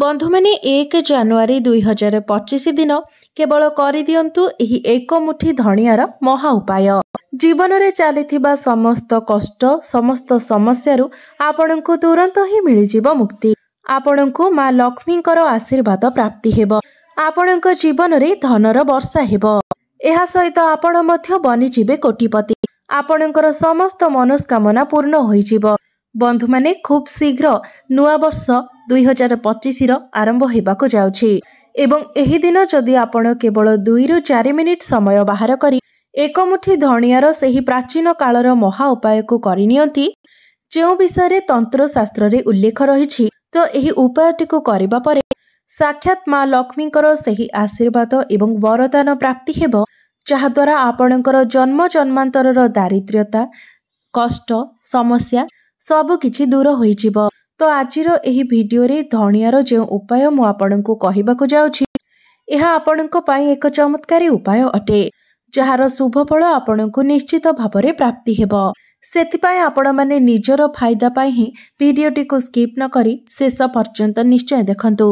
बंधु मैंने 1 जानुआरी 2025 दिन केवल करदियंतु एही एक मुठी धनियार महा उपाय। जीवन में चली समस्त कष्ट समस्त समस्यारू आपणको तुरंत ही मिलजिव मुक्ति। आपणको माँ लक्ष्मींकर आशीर्वाद प्राप्ति हेब। आपणको जीवन में धनर वर्षा हेब। एहा सहित आपण मध्य बनिजिबे कोटिपति। आपणकर समस्त मनोस्कामना पूर्ण होइजिव। बंधु माने खूब शीघ्र नुआ वर्ष 2025 आरंभ होबाकू जाउछि एवं एही दिन जदि आपण केवल 2 ରୁ 4 मिनिट समय बाहर करी एक मुठी धनियार सेही प्राचीन कालर महा उपाय को करिनियंती जो विषय तंत्र शास्त्र रे उल्लेख रहिछि तो एही उपायटी को करिबा परे साक्षात माँ लक्ष्मींकर सेही आशीर्वाद एवं वरदान प्राप्ति हेब, जहा द्वारा आपणकर जन्म जन्मांतरर दारिद्र्यता कष्ट समस्या सबु किछि दूर होइजिब। तो आजिर एही भिडियो रे धनियार जो उपाय मु आपणको कहिबाकू जाउछि एहा आपणको पई एक चमत्कारी उपाय अटे, जहार शुभ फल आपणको निश्चित भावरे प्राप्ति हेब। सेतिपाई आपण माने निजर फायदा पाई ही भिडियोटी को स्किप न करी शेष पर्यंत निश्चय देखंतु।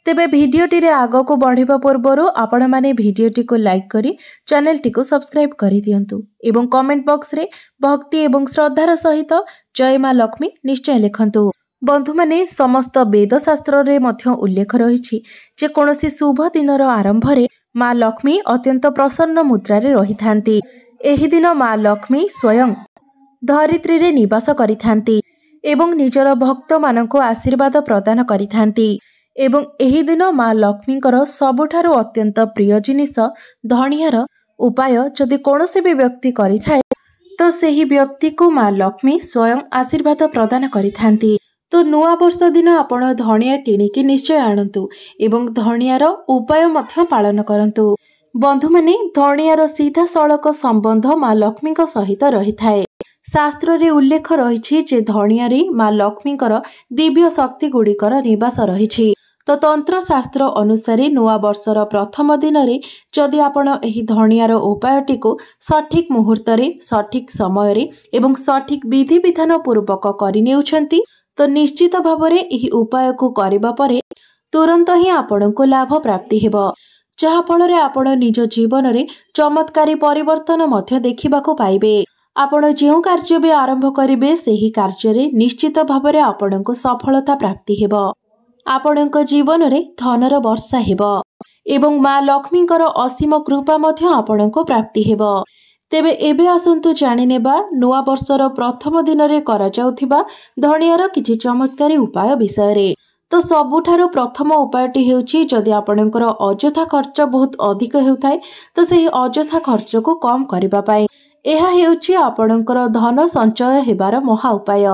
तेबे भिडियोटी रे आगो को बढ़िबा पूर्वरु आपण माने भिडियोटी को लाइक करी चैनलटी को सब्सक्राइब करि दियंतु एवं कमेंट बॉक्स रे भक्ति एवं श्रद्धार सहित जय माँ लक्ष्मी निश्चय लिखंतु। बंधु माने समस्त वेद शास्त्र रे मध्य उल्लेख रहिछि जे कोनोसी शुभ दिनर आरंभ रे माँ लक्ष्मी अत्यंत प्रसन्न मुद्रा रे रहिथांती। एही दिन माँ लक्ष्मी स्वयं धरित्री रे निवास करिथांती एवं निजर भक्त मानको आशीर्वाद प्रदान करिथांती एवं एही दिन माँ लक्ष्मींकर सबुठारु अत्यंत प्रिय जिनिस धनियार उपाय जदि कोनोसी भी व्यक्ति करिथाए तो सेही व्यक्ति को माँ लक्ष्मी स्वयं आशीर्वाद प्रदान करिथांती। तो नुआ वर्ष दिन आपण धनिया किणिकी निश्चय आणंतु एवं धनियार उपाय मध्य पालन करंतु। बंधु माने धनियार सीधा सड़क संबंध माँ लक्ष्मींक सहित रहिथाए। शास्त्र रे उल्लेख रहिछि जे धनियारे माँ लक्ष्मींकर दिव्य शक्ति गुड़िकर निवास रहिछि। तो तंत्र शास्त्र अनुसार नुआ वर्षर प्रथम दिन रे जदि आपण एही धनियार उपायटी को सठिक मुहूर्त रे सठिक समय रे एवं सठिक विधि विधान पूर्वक करिनेउछंती तो निश्चित भावरे एही उपाय को करिबा परे तुरंत ही आपणको लाभ प्राप्ति हेब, जहा फल रे आपण निज जीवन रे चमत्कारी परिवर्तन मध्य देखिबाको पाइबे। आपण जेउ कार्य भी आरंभ करिवे सेही कार्य रे निश्चित भावरे आपणको सफलता प्राप्ति हेब। आपणको जीवन रे धनर वर्षा हेब एवं माँ लक्ष्मींकर असीम कृपा मध्य आपणको प्राप्ति हेब। तेबे एबे आसंतु जानि नेबा नुआ वर्षर प्रथम दिन रे करा जाउथिबा धनियार किछि चमत्कारी उपाय विषय रे। तो सबुठारु प्रथम उपायटी हेउछि जदि आपणकर अजथा खर्च बहुत अधिक हेउथाय तो सेही अजथा खर्च को कम करिबा पाए एहा हेउछि आपणकर धन संचय हेबार महा उपाय।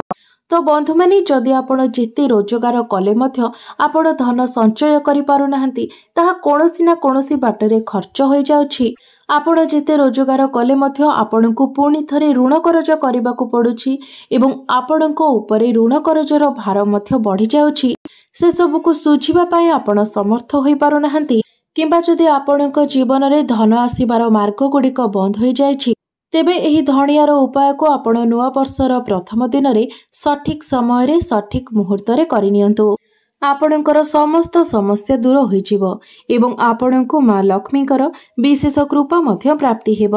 तो बंधु माने जदि आपण जेते रोजगार कले मध्य आपण धन संचय करि पारु नाहंती ताहा कोनोसी ना कोनोसी बाटरे खर्च होई जाउछि। आपण जेते रोजगार कले मध्य आपणको पुणी थरे ऋण करज करिबाकू पडुछि एवं आपणको उपरे ऋण करजर भार मध्य बढ़ी जाउछि। से सब को सुझिबा पई आपण समर्थ होई पारु नाहंती किंबा जदि आपणको जीवन रे धन आसीबार मार्ग गुडिक बंद होई जायछि तेबे एही धनियार उपाय को आपण नुआ वर्षर प्रथम दिन रे सठिक समय रे सठिक मुहूर्त रे करिनियंतु। आपणकर समस्त समस्या दूर होइजिव एवं आपणको माँ लक्ष्मींकर विशेष कृपा मध्य प्राप्ति हेब।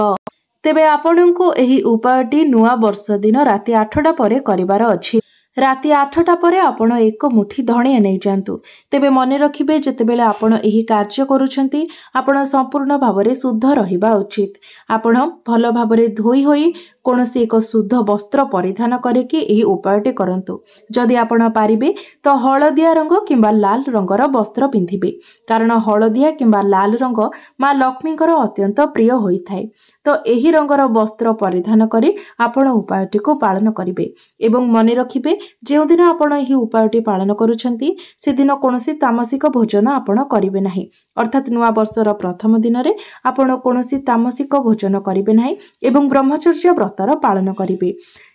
तेबे आपणको एही उपायटी नुआ वर्ष दिन राति 8टा परे करिवार अछि। राति 8टा परे आपण एक मुठी धनिया नै जांतु। तेबे मने रखिबे जेतेबेले आपण एही कार्य करूछंती आपण संपूर्ण भावरे शुद्ध रहिबा उचित। आपण भल भावरे धोई होई कोनोसी एक शुद्ध वस्त्र परिधान करे कि एही उपायटी करंतु। जदि आपण पारिबे तो हळदिया रंग किंबा लाल रंगर वस्त्र पिंधिबे, कारण हळदिया किंबा लाल रंग माँ लक्ष्मींकर अत्यंत प्रिय होइथाय। तो एही रंगर वस्त्र परिधान करी आपण उपायटी को पालन करिवे एवं मने रखिबे जेउ दिन आपण एही उपायटी पालन करूछंती से दिन कोनोसी तामसिक भोजन आपण करिवे नाही, अर्थात नुआ वर्षर प्रथम दिन रे आपण कोनोसी तामसिक भोजन करिवे नाही एवं ब्रह्मचर्य व्रतर पालन करिवे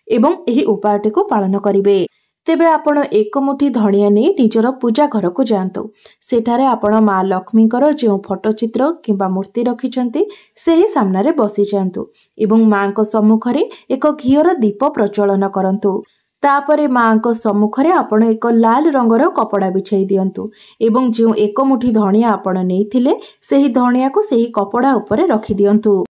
एवं एही उपायटी को पालन करिवे। तेबे आपण एक मुठी धनिया ने निजर पूजा घर को जांतु। सेठारे आपण माँ लक्ष्मींकर जो फोटो चित्र किंबा मूर्ति रखिछंती सेही सामने बसी जांतु एवं माँ को सम्मुख रे एक घियर दीप प्रज्वलन करंतु। तापरे माँ सम्मुखरे आपण एक लाल रंगर कपड़ा बिछाई दियंतु एवं जो एक मुठी धनिया आपण नेइथिले सेही धनिया को सेही कपड़ा उपरे रखि दियंतु।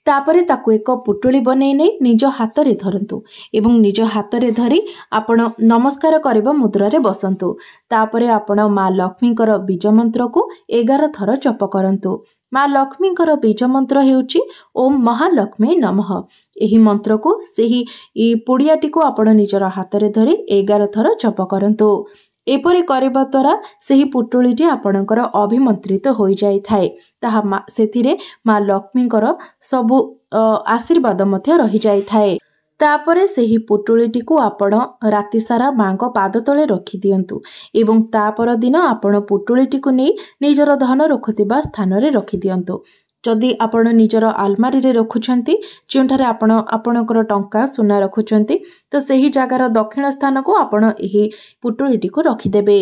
तापरे ताकु एक पुटुली बनै नै निज हाथ रे धरंतु एवं निज हाथ रे धरी आपण नमस्कार करबा मुद्रा रे बसंतु। तापरे आपण माँ लक्ष्मीकर बीज मंत्र को 11 थर जप करंतु। माँ लक्ष्मीकर बीज मंत्र हेउची ओम महालक्ष्मी नमः। एही मंत्र को सेही पुड़ियाटी को आपण निजर हाथ रे धरी 11 थर जप करंतु। एपरि करबा द्वारा सेही पुटुलीटी आपणकर अभिमंत्रित होई जाय थाए। ताहा सेथिरे माँ लक्ष्मीकर सबु आशीर्वाद मध्य रही जाय थाए। तापरे सेही पुटुलीटी को आपण राति सारा माँ को पाद तले रखि दियंतु एवं तापर दिन आपण पुटुलीटी को नै निजर धन रखुतिबा स्थान रे रखि दियंतु। जदि आपण निजर आलमारी रे रखुछंती जोंठारे आपण आपणकर टंका सुना रखुछंती तो सेही जगार दक्षिण स्थान को आपण एही पुटुलीटी को रखिदेबे।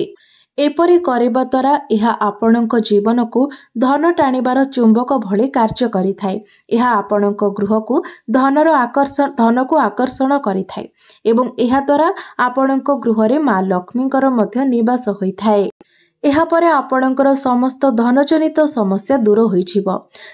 एपरि करबा द्वारा यह आपणक जीवन को धन टाणिबार चुंबक भली कार्य करिथाए। यह आपणक गृह को धन को आकर्षण करिथाए एवं यह द्वारा आपणक गृह रे माँ लक्ष्मीकर मध्य निवास होइथाए। एहा परे आपणकर समस्त धनजनित समस्या दूर होइछिबो।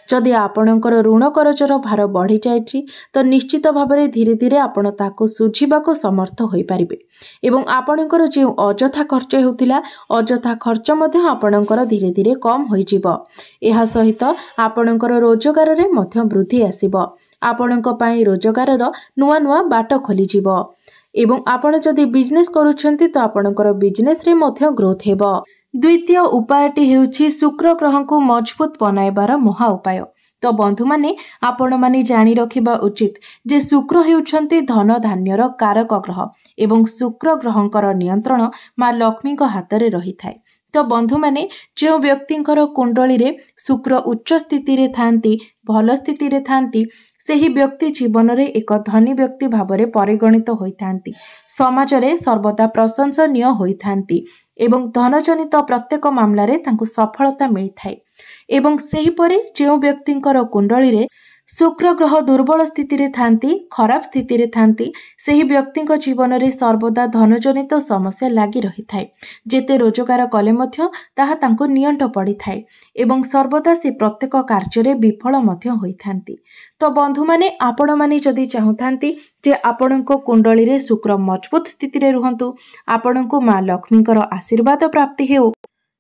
जदि आपणकर ऋण करजर भार बढ़ी जायछि तो निश्चित भाबरे धीरे धीरे आपण ताको सुझिबाको समर्थ होई परिबे एवं आपणकर जे अजथा खर्च हेउतिला अजथा खर्च मध्य आपणकर धीरे धीरे कम होइजिबो। एहा सहित आपणकर रोजगार रे मध्य वृद्धि आसीबो। आपणक पई रोजगार रो नुवा नुवा बाट खोलिजिबो एवं आपण जदि बिजनेस करूछंती तो आपणकर बिजनेस रे मध्य ग्रोथ हेबो। द्वितीय उपायटी हेउछि शुक्र ग्रह को मजबूत बनाइबार महा उपाय। तो बंधु माने आपण माने जानि रखिबा उचित जे शुक्र हेउछंती धन धान्यर कारक ग्रह एवं शुक्र ग्रहंकर नियंत्रण माँ लक्ष्मी को हाथ रे रही थाए। तो बंधु माने जो व्यक्तिंकर कुंडली रे शुक्र उच्च स्थिति रे थांती भल स्थिति रे थांती सेही व्यक्ति जीवन रे एक धनी व्यक्ति भावरे परिगणित होइथांती। समाज रे सर्वदा प्रशंसनीय होइथांती एवं धनजनित प्रत्येक मामला रे तांको सफलता मिलिथाए एवं सेही परे जो व्यक्तिंकर कुंडली रे शुक्र ग्रह दुर्बल स्थिति रे थांती खराब स्थिति रे थांती सेही व्यक्तिंक जीवन रे सर्वदा धनजनित समस्या लागि रही थाए। जेते रोजगार कले मध्य ताहा तांको नियंट पड़ी थाए एवं सर्वदा से प्रत्येक कार्य रे विफल मध्य होई थांती। तो बंधु माने आपण माने जदि चाहुथांती जे आपणको कुंडली रे शुक्र मजबूत स्थिति रे रुहंतु आपणको माँ लक्ष्मीकर आशीर्वाद प्राप्ति हेउ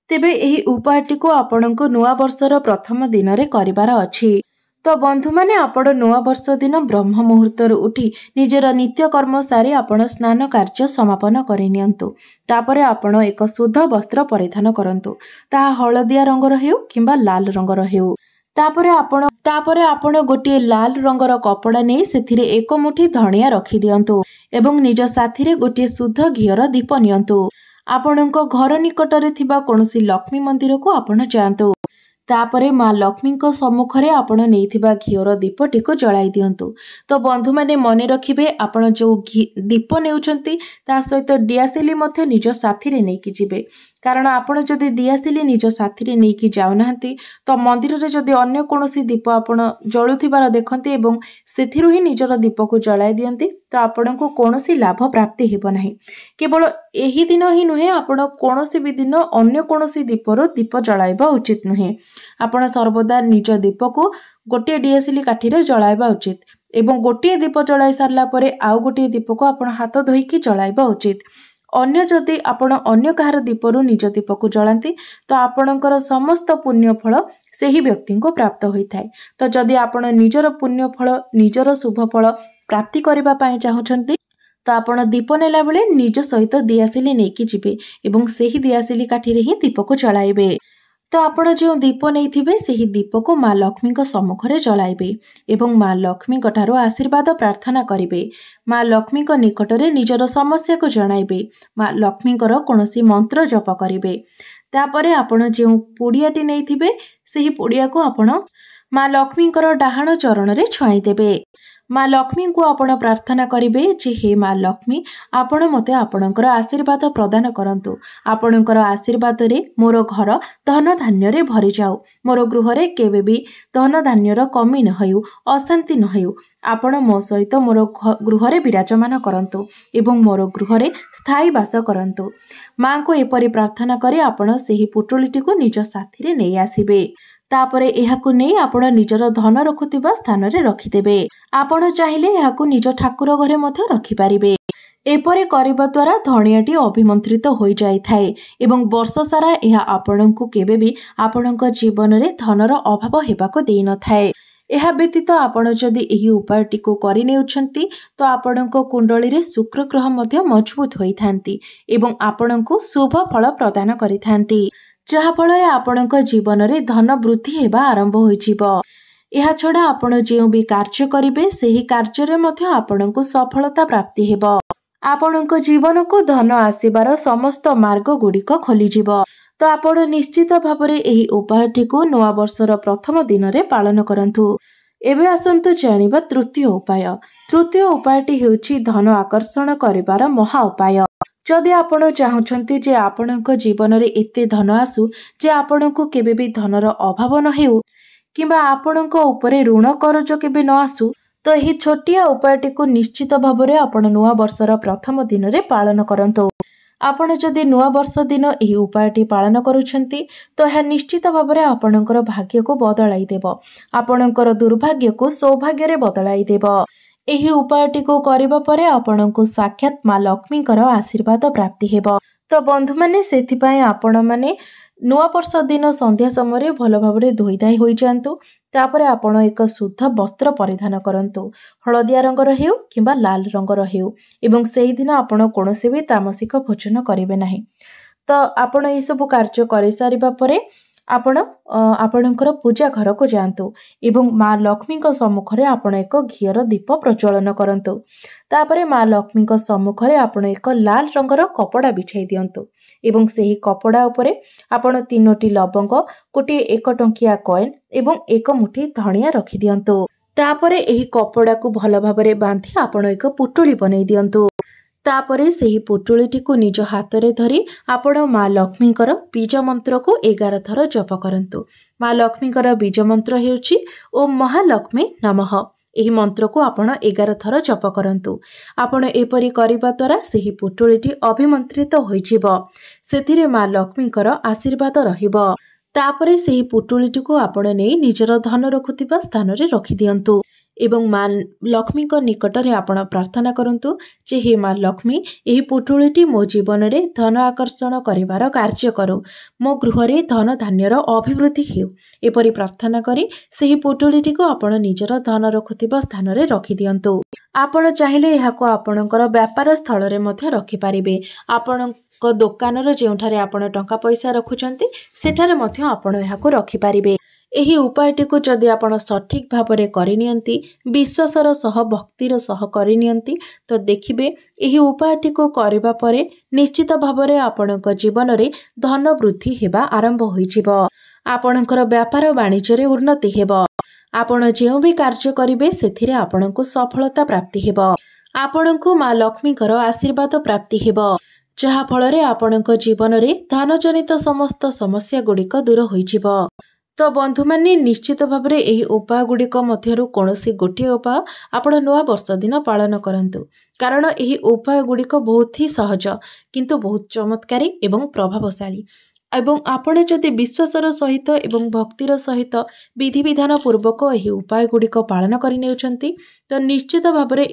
तेबे एही उपायटी को आपणको नुआ वर्षर प्रथम दिन रे करिवार अछि। तो बंधु माने आपण नुआ वर्ष दिन ब्रह्म मुहूर्त उठी निजर नित्य कर्म सारी आपण स्नान कार्य समापन करि नियंतु। तापरे आपण एक शुद्ध वस्त्र परिधान करंतु। ताहा हळदिया रंगर हेउ किंबा लाल रंगर हेउ। तापरे आपण गोटे लाल रंगर कपड़ा नै सेथिरे एक मुठी धनिया रखि दियंतु एवं निज साथी रे गोटे शुद्ध घियर दीप नियंतु। आपणक घर निकटरे थिबा कोनोसी लक्ष्मी मंदिर को आपण जांतु। तापरे माँ लक्ष्मी सम्मुखरे आपण नेइथिबा घियर दीपटी को जलाई दियंतु। तो बंधु माने मने रखिबे आपण जो दीप नेउचंती ता सहित दियासिली मध्य निज साथी रे नेकी जिबे। कारण आपण जदि दियासिली निज साथी रे नेकी जाउनाहंती तो मंदिर रे जदि अन्य कोनोसी दीप आपण जळुथिबार देखंती एवं सेथिरु ही निजर दीप को जलाई दियंती तो आपणको कोनोसी लाभ प्राप्ति हेबो नाही। केवल एही दिन ही नुहे आपण कोनोसी भी दिन अन्य कोनोसी दीपर दीप जळाइबा उचित नुहे। आपण सर्वदा निज दीप को गोटे दियासिली काठी रे जळाइबा उचित एवं गोटे दीप जळाई सारला परे आउ गोटे दीप को आपण हाथ धोईकी जळाइबा उचित। अन्य जदि आपण अन्य कहार दीपरु निज दीप को जलांती तो आपणकर समस्त पुण्य फल सेही व्यक्ति को प्राप्त होइथाय। तो जदि आपण निजर पुण्य फल निजर शुभ फल प्राप्ति करबा पई चाहुचंती तो आपण दीप नेला बेले निज सहित दियासिली नेकी जिबे एवं सेही दियासिली काठी रे ही दीप को जलाइबे। तो आपण जो दीप नहीं सेही दीप को माँ लक्ष्मी सम्मुखरे जलाइबे एवं माँ लक्ष्मी ठारू आशीर्वाद प्रार्थना करिबे। माँ लक्ष्मी निकटरे निजर समस्या को जणाइबे। माँ लक्ष्मी कोनोसी मंत्र जप करिबे। तापरे आपण जो पुड़ियाटी नहीं सेही पुड़िया को आपण माँ लक्ष्मींकर डाहाण चरणरे छुआई देबे। माँ लक्ष्मी को आपण प्रार्थना करिवे जे हे माँ लक्ष्मी आपण मते आपणकर आशीर्वाद प्रदान करंतु। आपणकर आशीर्वाद रे मोर घर धन धान्य रे भरी जाऊ। मोर गृह रे केबे भी धन धान्यर कमी न होयु, अशांति न होयु। आपण मो सहित मोर गृह रे विराजमान करंतु एवं मोर गृह रे स्थायी वास करंतु। माँ को एपरि प्रार्थना करी आपण सेही पुटुलिटी को निज साथी रे नै आसीबे। तापरे एहाकु नै आपण निजर धन रखुतिबा स्थान रे रखिदेबे। आपण चाहिले एहाकु निज ठाकुर घरे मध्य रखिपारिबे। एपरि करिबा द्वारा धनियाटी अभिमंत्रित होई जाय थाए एवं वर्ष सारा एहा आपणंकु केबे भी आपणंक जीवन रे धनर अभाव हेबाको देई न थाए। एहा व्यतीत आपण जदि एही उपायटी को करि नेउछंती तो आपणंक कुंडली रे शुक्र ग्रह मध्य मजबूत होई थांती एवं आपणंकु शुभ फल प्रदान करि थांती, जहा फल रे आपणंक जीवन रे धन वृद्धि हेबा आरंभ होइजिबो। एहा छडा आपण जेउ भी कार्य करिवे सेही कार्य रे मध्य आपणंकु सफलता प्राप्ति हेबो। आपणंक जीवन को धन आसीबार समस्त मार्ग गुड़िक खोलीजिबो। तो आपण निश्चित भावरे एही उपायटी को नवा वर्षर प्रथम दिन रे पालन करंतु। एबे आसंतु जानिबा तृतीय उपाय। तृतीय उपायटी हेउछि धन आकर्षण करिबार महा उपाय। जदि आपण चाहुछंती जे आपणक जीवन रे एते धन आसु जे आपणको केबे भी धनर अभाव न हेउ किंबा आपणक उपरे ऋण करज केबे न आसु, तो एही छोटिया उपायटी को निश्चित भावरे आपण नवा वर्षर प्रथम दिन रे पालन करंतु। आपण जदि नवा वर्ष दिन एही उपायटी पालन करूछंती तो यह निश्चित भावरे आपणकर भाग्य को बदलाई देबो। आपणकर दुर्भाग्य को सौभाग्य रे बदलाई देबो। एही उपायटी को करिबा परे आपणको साक्षात माँ लक्ष्मीकर आशीर्वाद प्राप्ति हेबो। तो बंधु माने सेथि पय आपण माने नवा वर्ष दिन संध्या समय भल भावरे धोईधाई होई जांतु। तापरे आपण एक शुद्ध वस्त्र परिधान करंतु, हलदिया रंगर हेउ किंबा लाल रंगर हेउ एवं सेही दिन आपण कोनोसी भी तामसिक भोजन करिवे नाही। तो आपण ए सब कार्य करि सारिबा परे आपण आपणकर पूजा घर को जांतु एवं माँ लक्ष्मी सम्मुखरे आपण एक घीयर दीप प्रज्वलन करंतु। तापरे माँ लक्ष्मी सम्मुखरे आपण एक लाल रंगर कपड़ा बिछाई दियंतु एवं सेही कपड़ा उपरे आपण 3टी लवंग, गोटे 1 टंकिया कॉइन एवं 1 मुठी धनिया रखि दियंतु। तापरे एही कपड़ा को भल भाबरे बांधी आपण एक पुटुली बनै दियंतु। तापरे सेही पुटुलीटी को निज हाथ रे धरी आपण माँ लक्ष्मीकर बीज मंत्र को 11 थर जप करंतु। माँ लक्ष्मीकर बीज मंत्र हेउछि ओम महालक्ष्मी नमः। एही मंत्र को आपण 11 थर जप करंतु। आपण एपरि करिबा द्वारा सेही पुटुलीटी अभिमंत्रित होइजिबो। सेथिरे माँ लक्ष्मीकर आशीर्वाद रहिबो। तापरे सेही पुटुलीटी को आपण नै निजर धन रखुतिबा स्थान रे रखि दियंतु एवं माँ लक्ष्मी निकट रे आपण प्रार्थना करंतु जे हे माँ लक्ष्मी एही पुटुलीटी मो जीवन रे धन आकर्षण करिवार कार्य करू, मो गृह रे धन धान्यर अभिवृद्धि हेउ। एपरि प्रार्थना करी सेही पुटुलीटी को आपण निजर धन रखुतिबा स्थान रे रखि दियंतु। आपण चाहिले एहाको आपणकर व्यापार स्थल रे मध्य रखि पारिबे। आपण दोकान रे जेउठारे आपण टंका पैसा रखुचंती सेठारे मध्य आपण एहाको रखि पारिबे। एही उपायटी को जदि आपण सठिक भावरे करिनियंती, विश्वासर सह भक्तिर सह करिनियंती तो देखिबे एही उपायटी को करिबा परे निश्चित भावरे आपणक जीवन रे धन वृद्धि हेबा आरंभ होइजिबो। आपणकर व्यापार वाणिज्य रे उन्नति हेबो। आपण जेउ भी कार्य करिवे सेथिरे आपणको सफलता प्राप्ति हेबो। आपणको माँ लक्ष्मीकर आशीर्वाद प्राप्ति हेबो, जहा फलरे आपणक जीवन रे धन जनित समस्त समस्या गुड़िक दूर होइजिबो। तो बंधु माने निश्चित भाव में यही उपाय गुड़िक मध्यरु कोनोसी गोटे उपाय आपण नवा वर्ष दिन पालन करंतु, कारण यही उपाय गुड़िक बहुत ही सहज किंतु बहुत चमत्कारी एवं प्रभावशाली। एवं आपण जदि विश्वासर सहित एवं भक्तिर सहित विधि विधान पूर्वक यही उपाय गुड़िक पालन करनेउछंती तो निश्चित भाव में